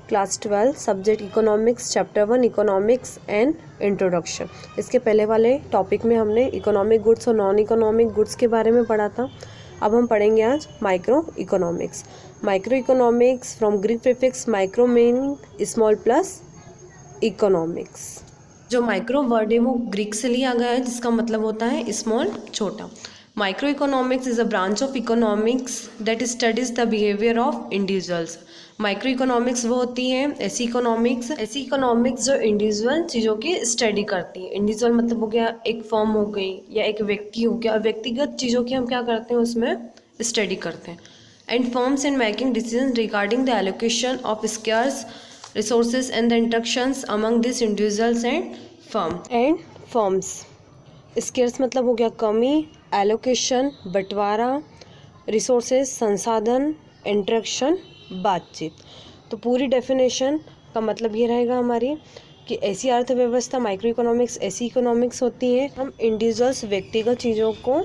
Class 12 subject economics chapter 1 economics and introduction. इसके पहले वाले टॉपिक में हमने इकोनॉमिक गुड्स और नॉन इकोनॉमिक गुड्स के बारे में पढ़ा था। अब हम पढ़ेंगे आज micro economics. Micro economics from Greek prefix micro meaning small plus economics. जो माइक्रो वर्ड है वो ग्रीक से लिया गया है जिसका मतलब होता है स्मॉल, छोटा। Micro economics is a branch of economics that studies the behaviour of individuals. Micro economics वो होती है ऐसी इकोनॉमिक्स जो इंडिविजुअल चीज़ों की स्टडी करती है। इंडिविजुअल मतलब हो गया एक फर्म हो गई या एक व्यक्ति हो गया, व्यक्तिगत चीज़ों की हम क्या करते हैं उसमें स्टडी करते हैं। And firms in making decision regarding the allocation of scarce resources and the interactions among these individuals and firms। Scarce मतलब हो गया कमी, एलोकेशन बंटवारा, रिसोर्सेज संसाधन, इंटरेक्शन बातचीत। तो पूरी डेफिनेशन का मतलब ये रहेगा हमारी कि ऐसी अर्थव्यवस्था माइक्रो इकोनॉमिक्स ऐसी इकोनॉमिक्स होती है हम इंडिविजुअल्स व्यक्तिगत चीज़ों को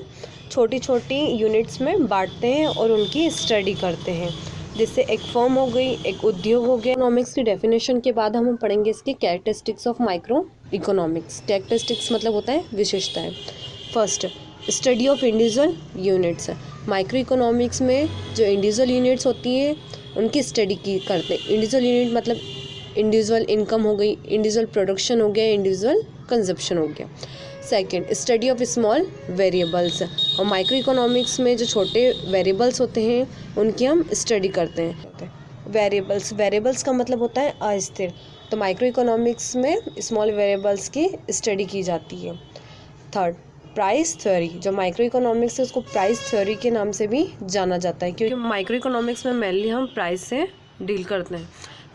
छोटी छोटी यूनिट्स में बांटते हैं और उनकी स्टडी करते हैं, जिससे एक फर्म हो गई, एक उद्योग हो गया। इकोनॉमिक्स की डेफिनेशन के बाद हम पढ़ेंगे इसकी characteristics of micro economics. Characteristics मतलब होता है विशेषताएं। First, study of individual units. Micro economics में जो इंडिविजुअल यूनिट्स होती हैं उनकी स्टडी की करते हैं। इंडिविजुअल यूनिट मतलब इंडिविजुअल इनकम हो गई, इंडिविजुअल प्रोडक्शन हो गया, इंडिविजुअल कंजप्शन हो गया। Second, study of small variables. और माइक्रो इकोनॉमिक्स में जो छोटे वेरिएबल्स होते हैं उनकी हम स्टडी करते हैं। वेरिएबल्स का मतलब होता है अस्थिर, तो माइक्रो इकोनॉमिक्स में स्मॉल वेरिएबल्स की स्टडी की जाती है। Third, price theory. जो माइक्रो इकोनॉमिक्स है उसको प्राइस थ्योरी के नाम से भी जाना जाता है क्योंकि माइक्रो इकोनॉमिक्स में मेनली हम प्राइस से डील करते हैं।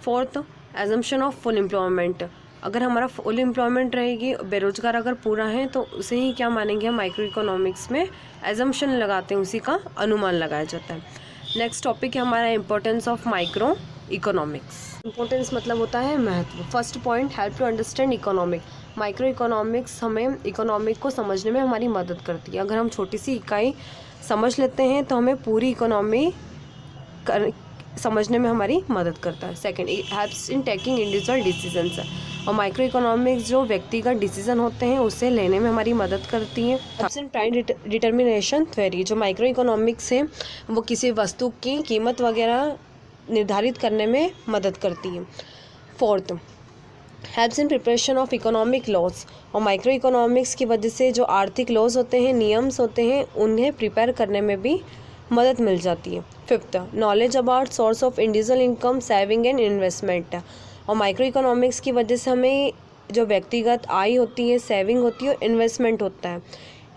Fourth, assumption of full employment. अगर हमारा फुल एम्प्लॉयमेंट रहेगी, बेरोजगार अगर पूरा है तो उसे ही क्या मानेंगे हम माइक्रो इकोनॉमिक्स में एजम्पशन लगाते हैं, उसी का अनुमान लगाया जाता है। नेक्स्ट टॉपिक है हमारा importance of micro economics. Importance मतलब होता है महत्व। First point, help to understand economic. Micro economics हमें इकोनॉमिक को समझने में हमारी मदद करती है। अगर हम छोटी सी इकाई समझ लेते हैं तो हमें पूरी इकोनॉमी समझने में हमारी मदद करता है। Second, helps in taking individual decisions. और माइक्रो इकोनॉमिक्स जो व्यक्तिगत डिसीजन होते हैं उसे लेने में हमारी मदद करती है। Helps in price determination theory. जो माइक्रो इकोनॉमिक्स है वो किसी वस्तु की कीमत वगैरह निर्धारित करने में मदद करती है। Fourth, helps in preparation of economic laws. और माइक्रो इकोनॉमिक्स की वजह से जो आर्थिक लॉज होते हैं, नियम्स होते हैं, उन्हें प्रिपेयर करने में भी मदद मिल जाती है। Fifth, knowledge about source of individual income, saving and investment. और माइक्रो इकोनॉमिक्स की वजह से हमें जो व्यक्तिगत आय होती है, सेविंग होती है और इन्वेस्टमेंट होता है,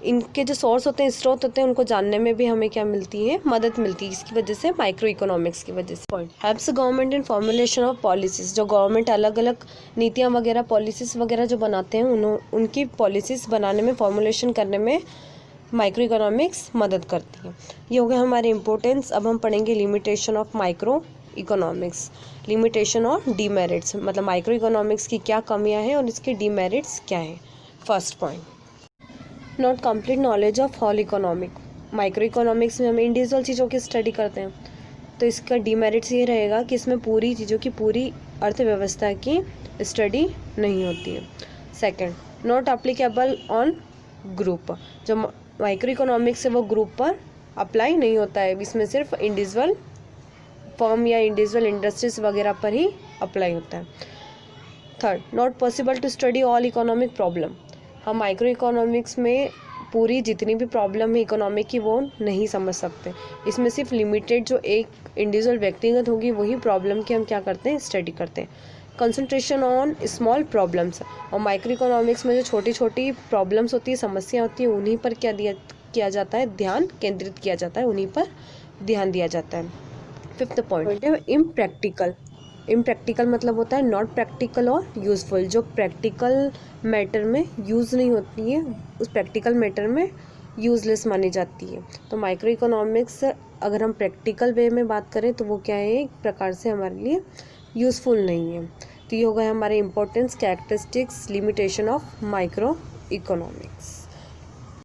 इनके जो सोर्स होते हैं, स्रोत होते हैं, उनको जानने में भी हमें क्या मिलती है, मदद मिलती है। इसकी वजह से माइक्रो इकोनॉमिक्स की वजह से। Point, helps government in formulation of policies. जो गवर्नमेंट अलग अलग नीतियाँ वगैरह पॉलिसीज़ वगैरह जो बनाते हैं उनकी पॉलिसीज़ बनाने में, फॉर्मुलेशन करने में माइक्रो इकोनॉमिक्स मदद करती है। ये हो गया हमारे इंपॉर्टेंस। अब हम पढ़ेंगे limitation of micro economics. Limitation और डीमेरिट्स, मतलब माइक्रो इकोनॉमिक्स की क्या कमियां हैं और इसके डीमेरिट्स क्या हैं। First point, not complete knowledge of whole economic. Micro economics में हम इंडिविजुअल चीज़ों की स्टडी करते हैं तो इसका डीमेरिट्स ये रहेगा कि इसमें पूरी चीज़ों की, पूरी अर्थव्यवस्था की स्टडी नहीं होती है। Second, not applicable on group. जो माइक्रो इकोनॉमिक्स है वो ग्रुप पर अप्लाई नहीं होता है, इसमें सिर्फ इंडिविजुअल फर्म या इंडिविजुअल इंडस्ट्रीज वगैरह पर ही अप्लाई होता है। Third, not possible to study all economic problem. हम माइक्रो इकोनॉमिक्स में पूरी जितनी भी प्रॉब्लम है इकोनॉमिक की वो नहीं समझ सकते। इसमें सिर्फ लिमिटेड जो एक इंडिविजुअल व्यक्तिगत होगी वही प्रॉब्लम की हम क्या करते हैं, स्टडी करते हैं। Concentration on small problems. और माइक्रो इकोनॉमिक्स में जो छोटी छोटी प्रॉब्लम्स होती है, समस्या होती है, उन्हीं पर किया जाता है, ध्यान केंद्रित किया जाता है, उन्हीं पर ध्यान दिया जाता है। फिफ्थ पॉइंट है इम्प्रैक्टिकल। इम्प्रैक्टिकल मतलब होता है नॉट प्रैक्टिकल और यूज़फुल। जो प्रैक्टिकल मैटर में यूज़ नहीं होती है उस प्रैक्टिकल मैटर में यूज़लेस मानी जाती है। तो माइक्रो इकोनॉमिक्स अगर हम प्रैक्टिकल वे में बात करें तो वो क्या है, एक प्रकार से हमारे लिए यूज़फुल नहीं है। तो ये हो गया हमारे importance, characteristics, limitation of micro economics.